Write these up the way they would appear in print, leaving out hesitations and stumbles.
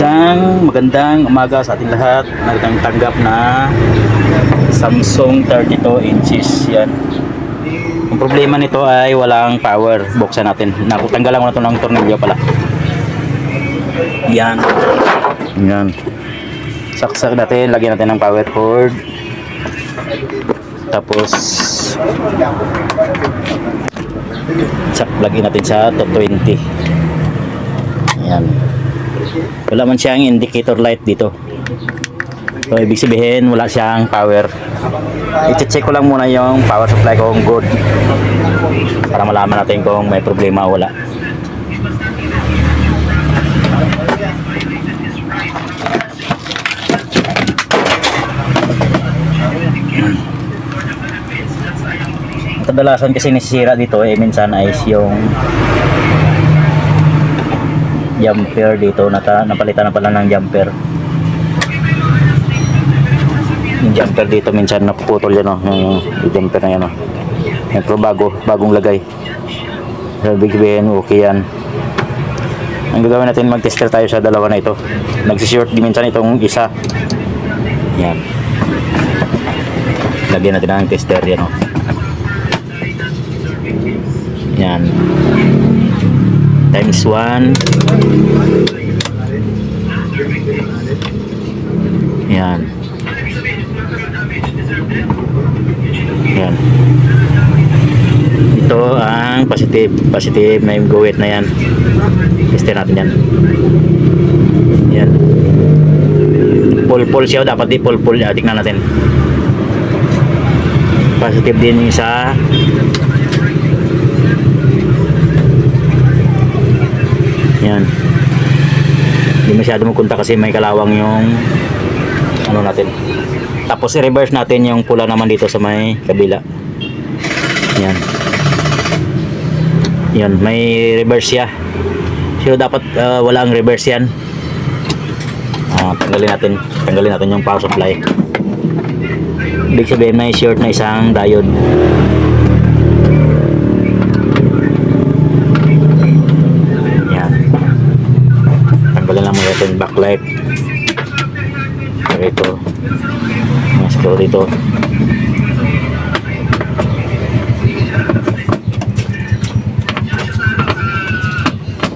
Isang magandang umaga sa ating lahat. Nagtang tanggap na Samsung 32 inches yan. Ang problema nito ay walang power. Buksan natin. Tanggalan ko na ito ng tornilyo pala. Yan. Yan. Saksak natin. Lagyan natin ng power cord. Tapos lagyan natin sa 220. Yan. Wala man siyang indicator light dito. So ibig sabihin wala siyang power. I-check ko lang muna yung power supply kung good, para malaman natin kung may problema o wala. Kadalasan kasi nasisira dito minsan ay yung jumper dito. Napalitan na pala ng jumper. Yung jumper dito minsan napuputol yan, yung jumper na yan, pero bagong lagay. So big sabihin okay yan. Ang gagawin natin, mag-tester tayo sa dalawa na ito. Nagsishort din minsan itong isa. Yan, lagyan natin ang tester yan, yan, times 1. Yan. Yan. Ito ang positive na yung guhit na yan. Tester natin yan. Yan. Pull siya, dapat di pull. Tingnan natin. Positive din yung isa. Yan. Hindi masyado magkunta kasi may kalawang yung natin. Tapos i-reverse natin yung pula naman dito sa may kabila. Yan. Yan, may reverse siya. So dapat wala ang reverse yan. Tanggalin natin yung power supply. Ibig sabihin may short na isang diode. Tanggalin lang muna natin backlight. Ito mas screw dito.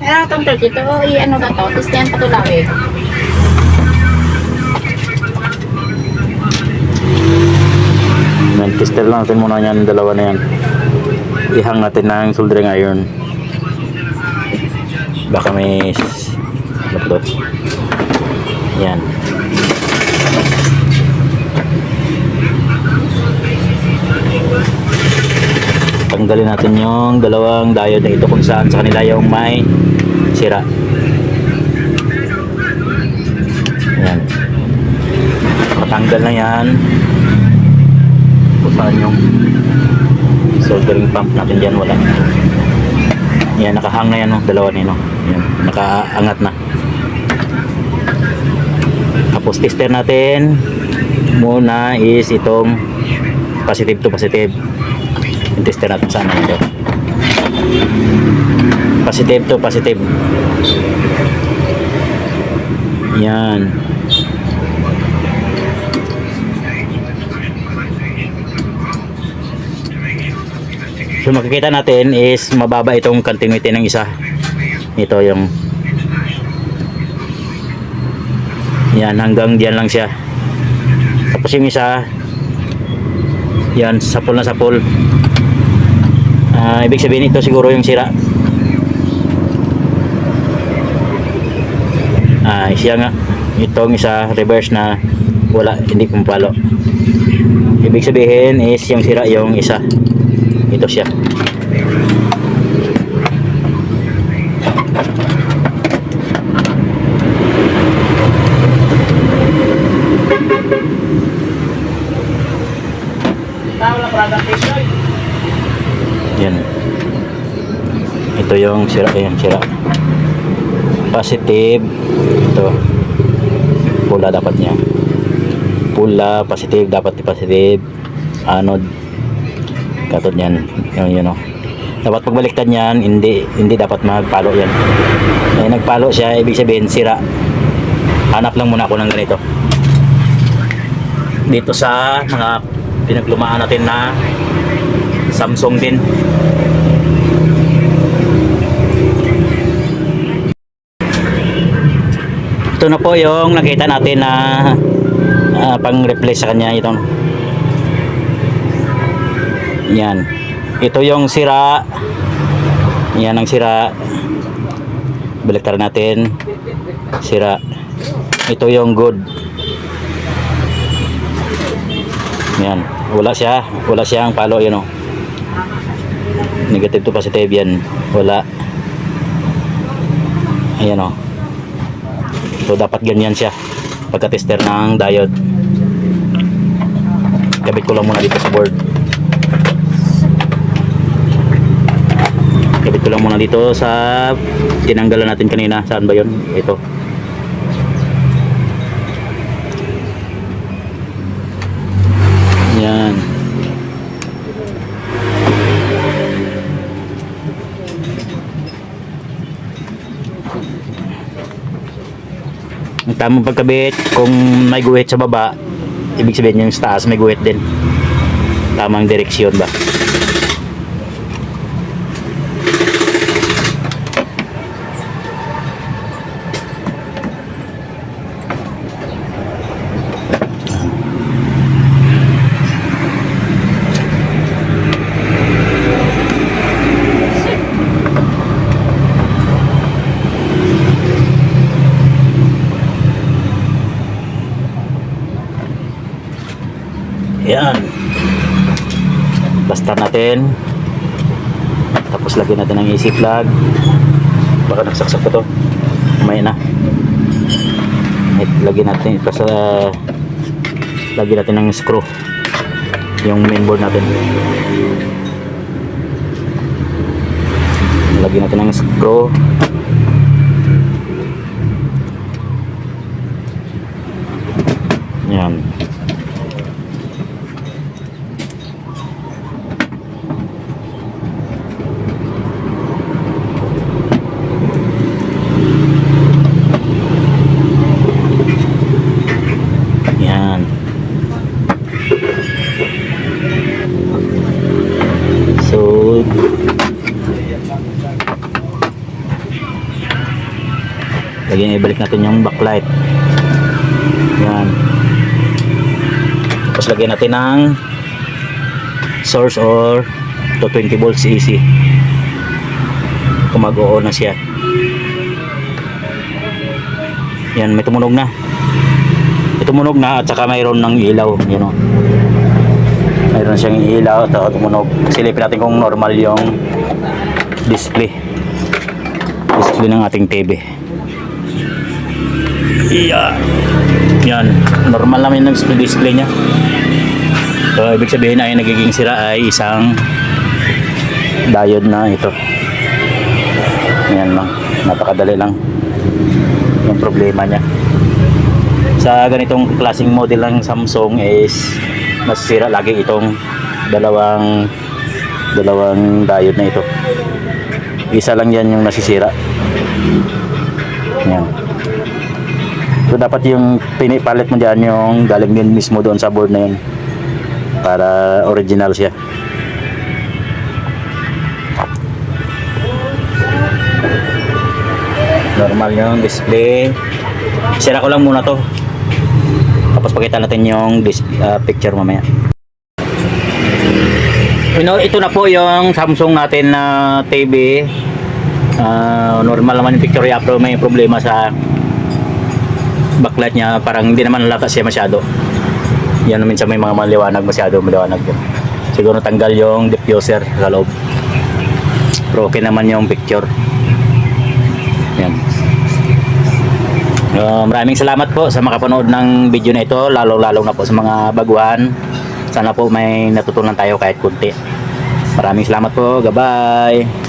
Ano itong turkey ito? I-ano ka to? Tistihan patulawin. Tester lang natin muna yan, dalawa na yan. Ihang natin ng soldering iron. Baka may laptop. Yan. Tanggalin natin yung dalawang diode na ito kung saan sa kanila yung may sira. Yan. Patanggal na yan. Kung saan yung soldering pump natin dyan, wala. Yan, nakahang na yan, dalawa na yun. Yan, nakaangat na. Tapos tester natin muna is itong positive to positive. Tester natin sana ito. Positive to positive. Yan. So makikita natin is mababa itong continuity ng isa. Ito yung yan, hanggang diyan lang siya. Tapos yung isa yan, sapul na sapul. Ibig sabihin ito siguro yung sira. Siya nga, itong isa reverse na wala, hindi pumapalo. Ibig sabihin is yung sira yung isa. Ito siya. Yan. Ito yung sira, positive. Ito pula dapat niya. Pula, positive, dapat positive. Anode. Katod yan. Yun. Dapat pagbaliktad niyan, hindi dapat magpalo yan. Nagpalo siya, ibig sabihin sira. hanap lang muna ako ng ganito dito sa mga pinaglumaan natin na Samsung din. Ito na po yung nakita natin na pang replace sa kanya itong yan, ito yung sira, yan ang sira, baliktaran natin, sira, ito yung good, yan, wala siyang palo, yun o, negative to positive, yan, wala, ayan o. So dapat ganyan siya pagka-tester ng diode. Kabit ko lang muna dito sa board. Kabit ko lang muna dito sa tinanggalan natin kanina. Saan ba 'yon? Ito. Yan. Ang tamang pagkabit, kung may guhit sa baba, ibig sabihin yung sa taas may guhit din. Tamang direksyon ba? Yan. Basta natin. Tapos lagyan natin ng AC plug. Baka nagsaksak ko to. May na. Lagyan natin. Tapos lagyan natin ng screw. Yung mainboard natin. Lagyan natin ng screw. Yan. So lagyan, ibalik natin yung backlight. Yan. Tapos lagyan natin ng source or 220 volts AC kung mag-o-on na siya. Yan, may tumunog na. May tumunog na at saka mayroon ng ilaw, you know. Mayroon siyang ilaw at tumunog. Silipin natin kung normal yung display ng ating TV. Yeah. Yan, normal naman yung display niya. So ibig sabihin ay nagiging sira ay isang diode na ito. Yan lang, napakadali lang yung problema niya. Sa ganitong klaseng model ng Samsung is masisira lagi itong dalawang diode na ito. Isa lang yan yung nasisira. Yan. So dapat yung pinipalit mo dyan yung galing din mismo doon sa board na yun para original siya. Normal yung display. Sira ko lang muna to. Tapos pakita natin yung picture mamaya. Ito na po yung Samsung natin na TV. Normal naman yung picture niya, pero may problema sa backlight niya. Parang hindi naman halata siya masyado. Yan naman siya, may mga maliwanag, masyado maliwanag yun. Siguro tanggal yung diffuser sa loob. Pero okay naman yung picture. Yan. Maraming salamat po sa makapanood ng video na ito, lalo na po sa mga baguhan. Sana po may natutunan tayo kahit kunti. Maraming salamat po. Goodbye.